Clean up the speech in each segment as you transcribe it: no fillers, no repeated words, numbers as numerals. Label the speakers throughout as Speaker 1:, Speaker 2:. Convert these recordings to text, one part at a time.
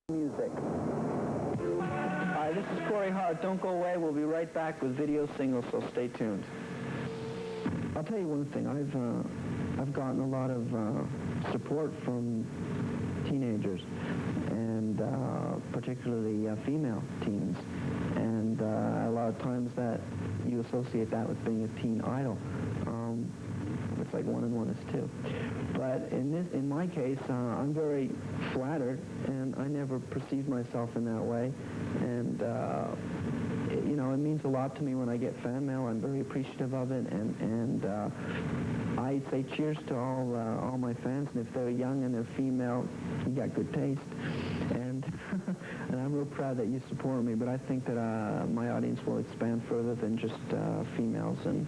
Speaker 1: Music. Hi, this is Corey Hart. Don't go away. We'll be right back with video singles, so stay tuned. I'll tell you one thing. I've gotten a lot of support from teenagers, and particularly female teens. And a lot of times that you associate that with being a teen idol. It's like 1 and 1 is 2. But in my case, I'm very flattered, and I never perceived myself in that way. And you know, it means a lot to me when I get fan mail. I'm very appreciative of it, and I say cheers to all my fans. And if they're young and they're female, you got good taste. And and I'm real proud that you support me. But I think that my audience will expand further than just females, and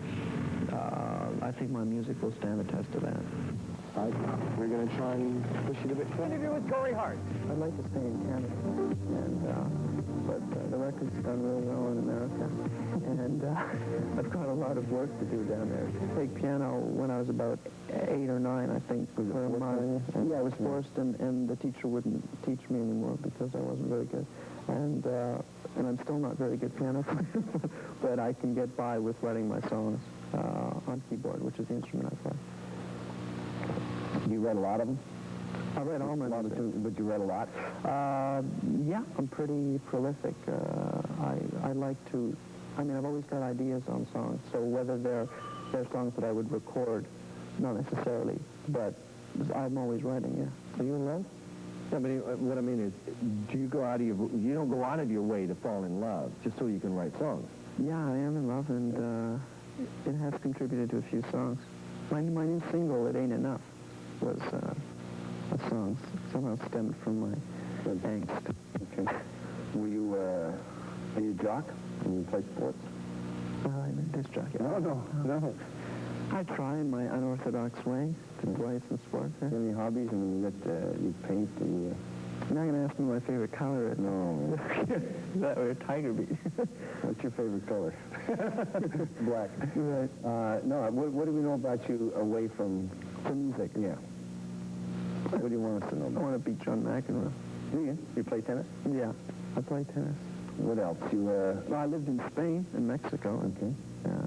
Speaker 1: I think my music will stand the test of that.
Speaker 2: We're going to try and push it a bit further.
Speaker 3: Interview with Corey Hart.
Speaker 1: I'd like to stay in Canada, but the record's done really well in America, and I've got a lot of work to do down there. I played piano when I was about 8 or 9, I think. Yeah, I was forced, and the teacher wouldn't teach me anymore because I wasn't very good. And I'm still not very good piano player, but I can get by with writing my songs on keyboard, which is the instrument I play.
Speaker 2: You read a lot of them?
Speaker 1: I read all my music.
Speaker 2: But you read a lot?
Speaker 1: Yeah, I'm pretty prolific. I like to, I've always got ideas on songs, so whether they're songs that I would record, not necessarily, but I'm always writing, yeah.
Speaker 2: Are you in love? Yeah, but what I mean is, you don't go out of your way to fall in love just so you can write songs?
Speaker 1: Yeah, I am in love, and it has contributed to a few songs. My new single, It Ain't Enough, was a song somehow stemmed from my angst.
Speaker 2: Okay. Are you a jock? Do you play sports?
Speaker 1: I'm a disc jockey.
Speaker 2: No.
Speaker 1: I try in my unorthodox way to play some sports.
Speaker 2: Do you have any hobbies? You paint, and
Speaker 1: You're not going to ask me my favorite color.
Speaker 2: No.
Speaker 1: That or a tiger beat.
Speaker 2: What's your favorite color? Black.
Speaker 1: Right.
Speaker 2: No, what do we know about you away from
Speaker 1: music?
Speaker 2: Yeah. What do you want us to know
Speaker 1: I
Speaker 2: about?
Speaker 1: want to beat John McEnroe.
Speaker 2: Do you? You play tennis?
Speaker 1: Yeah, I play tennis.
Speaker 2: What else?
Speaker 1: Well, I lived in Spain and Mexico.
Speaker 2: Okay.
Speaker 1: Yeah,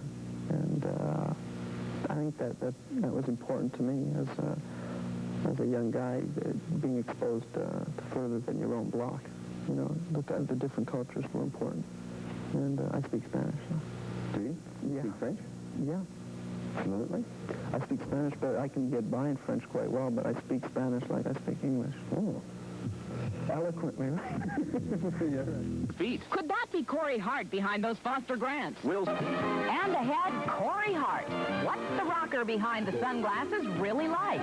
Speaker 1: and I think that was important to me as a young guy, being exposed to further than your own block. You know, look at the different cultures were important. And I speak Spanish. So.
Speaker 2: Do you?
Speaker 1: Yeah.
Speaker 2: Speak French?
Speaker 1: Yeah.
Speaker 2: Fluently?
Speaker 1: I speak Spanish, but I can get by in French quite well, but I speak Spanish like I speak English.
Speaker 2: Oh.
Speaker 1: Eloquently, right? Yeah, right.
Speaker 3: Feet.
Speaker 4: Could that be Corey Hart behind those Foster Grants?
Speaker 3: Will.
Speaker 4: And ahead, Corey Hart. What's the rocker behind the sunglasses really like?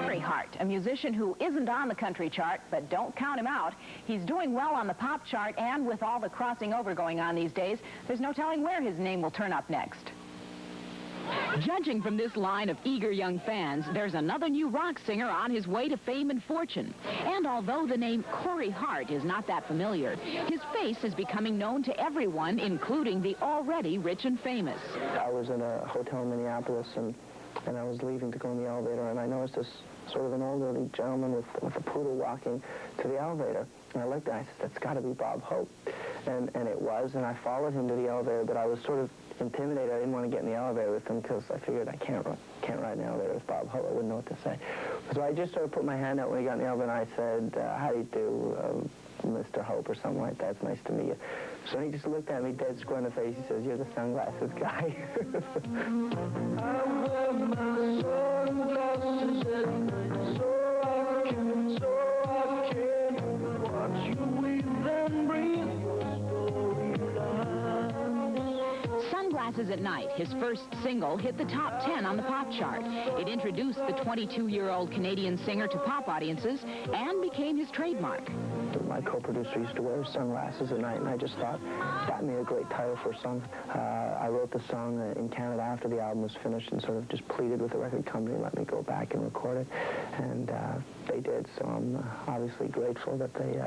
Speaker 4: Corey Hart, a musician who isn't on the country chart, but don't count him out. He's doing well on the pop chart, and with all the crossing over going on these days, there's no telling where his name will turn up next. Judging from this line of eager young fans, there's another new rock singer on his way to fame and fortune. And although the name Corey Hart is not that familiar, his face is becoming known to everyone, including the already rich and famous.
Speaker 1: I was in a hotel in Minneapolis, and I was leaving to go in the elevator, and I noticed this sort of an elderly gentleman with a poodle walking to the elevator. And I looked at him, and I said, that's got to be Bob Hope. And it was, and I followed him to the elevator, but I was sort of intimidated. I didn't want to get in the elevator with him because I figured I can't ride in the elevator with Bob Hope. I wouldn't know what to say. So I just sort of put my hand out when he got in the elevator, and I said, how do you do, Mr. Hope, or something like that. It's nice to meet you. So he just looked at me dead square in the face. He says, you're the sunglasses guy. I wear my sunglasses at night, so I can watch you weave and breathe your storylines.
Speaker 4: Sunglasses at Night, his first single, hit the top 10 on the pop chart. It introduced the 22-year-old Canadian singer to pop audiences and became his trademark.
Speaker 1: My co-producer used to wear sunglasses at night, and I just thought that made a great title for a song. I wrote the song in Canada after the album was finished and sort of just pleaded with the record company to let me go back and record it, and they did, so I'm obviously grateful that they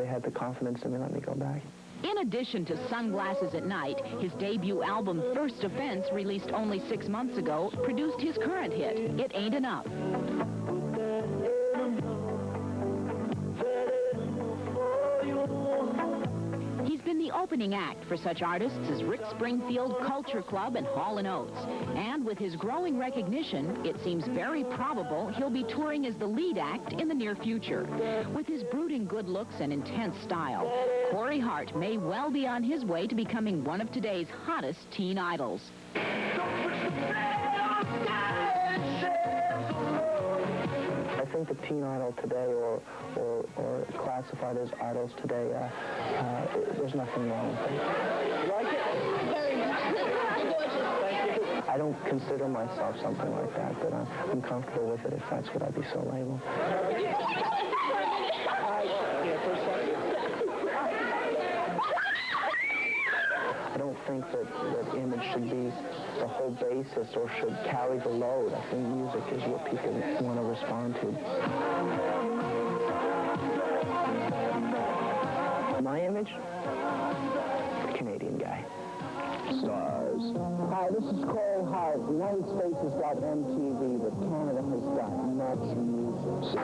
Speaker 1: had the confidence in me to let me go back.
Speaker 4: In addition to Sunglasses at Night, his debut album, First Offense, released only 6 months ago, produced his current hit, It Ain't Enough. the opening act for such artists as Rick Springfield, Culture Club, and Hall & Oates. And with his growing recognition, it seems very probable he'll be touring as the lead act in the near future. With his brooding good looks and intense style, Corey Hart may well be on his way to becoming one of today's hottest teen idols.
Speaker 1: I think the teen idol today, or classified as idols today, there's nothing wrong with it. You like it? Very much. Thank you. I don't consider myself something like that, but I'm comfortable with it if that's what I'd be so labeled. I don't think that image should be the whole basis or should carry the load. I think music is what people want to respond to. My image? Canadian guy.
Speaker 2: Stars.
Speaker 1: Hi, this is Corey Hart. The United States has got MTV, but Canada has got MuchMusic.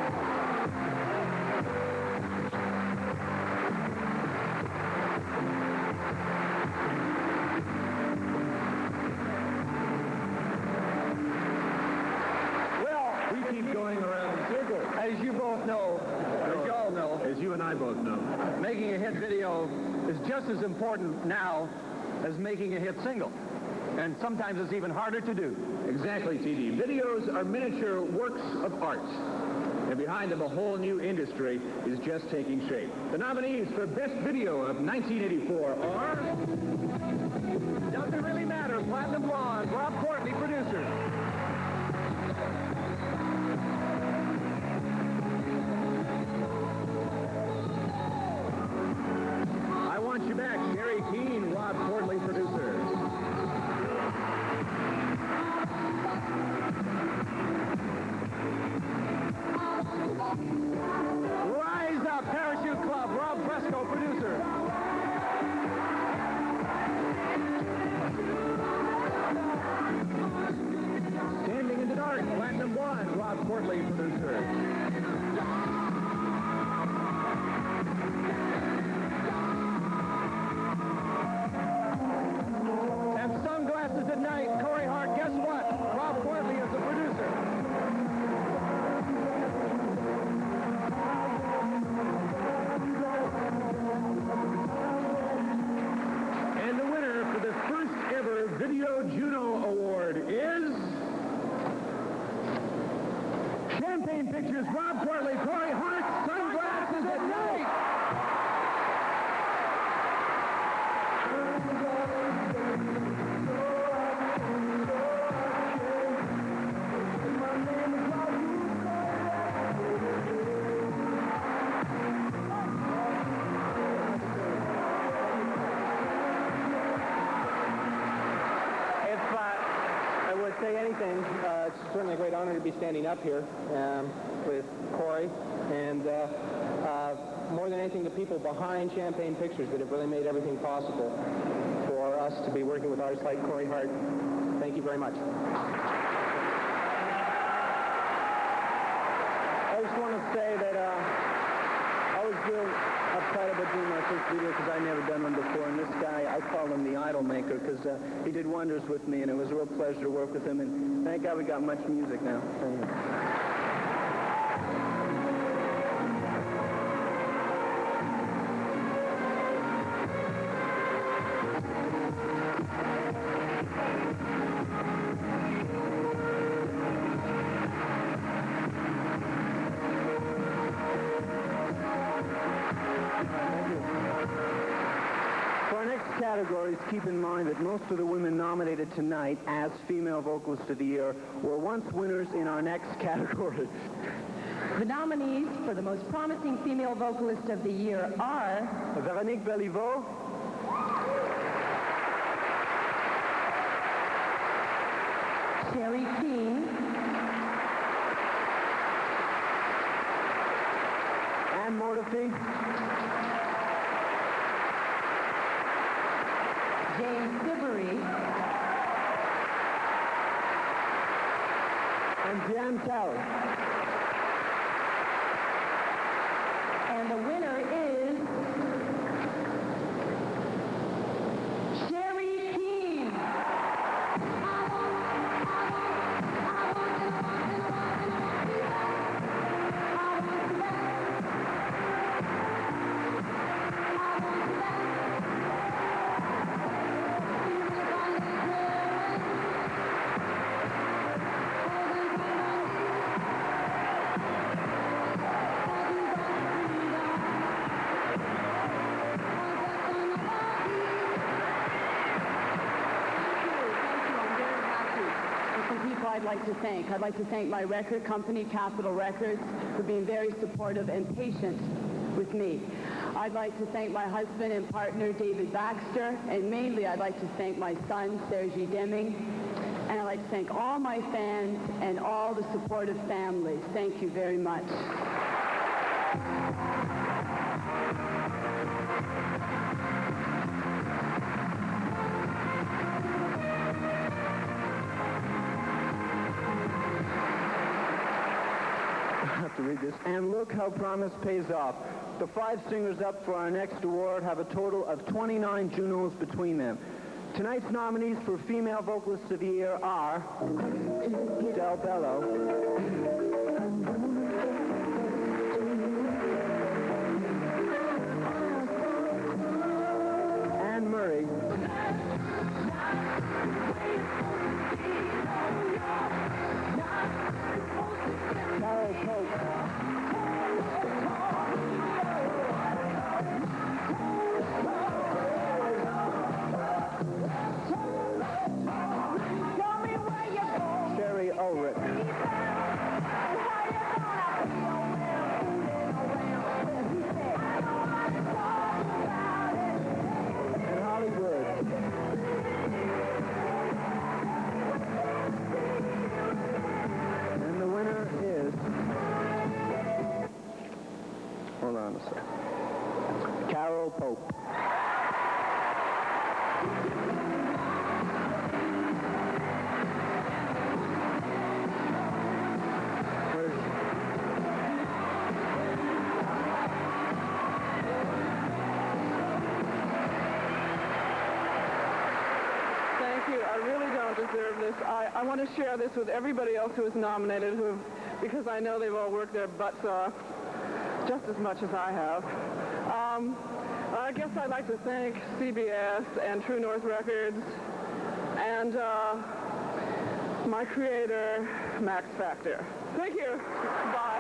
Speaker 2: Going around the circle.
Speaker 3: As you both know, as you all know,
Speaker 2: As you and I both know.
Speaker 3: making a hit video is just as important now as making a hit single. And sometimes it's even harder to do.
Speaker 2: Exactly, TD. Videos are miniature works of art. And behind them, a whole new industry is just taking shape. The nominees for Best Video of 1984 are...
Speaker 3: Doesn't really matter. Platinum Blonde, Rob Courtney, producer.
Speaker 2: I Want You Back, Sherry Keane, Rob Fordley, producer.
Speaker 3: Rise Up, Parachute Club, Rob Fresco, producer.
Speaker 2: Standing in the Dark, Platinum Blonde, Rob Fordley, producer.
Speaker 3: And Sunglasses at Night, Corey Hart. Guess what? Rob Courtney is the producer.
Speaker 2: And the winner for the first ever Video Juno Award is... Champagne Pictures, Rob Courtney, Corey Hart, Sunglasses at Night.
Speaker 3: I would say anything, it's certainly a great honor to be standing up here with Corey, and more than anything, the people behind Champagne Pictures that have really made everything possible for us to be working with artists like Corey Hart. Thank you very much. I just want to say that I was real upset about doing my first video because I'd never done one before, and this guy, I call him the idol maker because he did wonders with me, and it was a real pleasure to work with him, and thank God we got MuchMusic now. Thank you. For our next categories, keep in mind that most of the women nominated tonight as Female Vocalist of the Year were once winners in our next category.
Speaker 5: The nominees for the most promising female vocalist of the year are
Speaker 3: Véronique Béliveau,
Speaker 5: Sherry Keane,
Speaker 3: Anne Mortefi,
Speaker 5: James Siberry,
Speaker 3: and Diane Talley.
Speaker 5: and the winner is like to thank. I'd like to thank my record company, Capitol Records, for being very supportive and patient with me. I'd like to thank my husband and partner, David Baxter, and mainly I'd like to thank my son, Sergey Deming, and I'd like to thank all my fans and all the supportive families. Thank you very much.
Speaker 1: I have to read this. And look how promise pays off. The 5 singers up for our next award have a total of 29 Junos between them. Tonight's nominees for Female Vocalist of the Year are Del Bello, Anne Murray, Carol Pope, Sherry Ulrich, and Hollywood. And the winner is, hold on a sec, Carol Pope.
Speaker 6: I really don't deserve this. I want to share this with everybody else who was nominated, because I know they've all worked their butts off just as much as I have. I guess I'd like to thank CBS and True North Records and my creator, Max Factor. Thank you. Bye.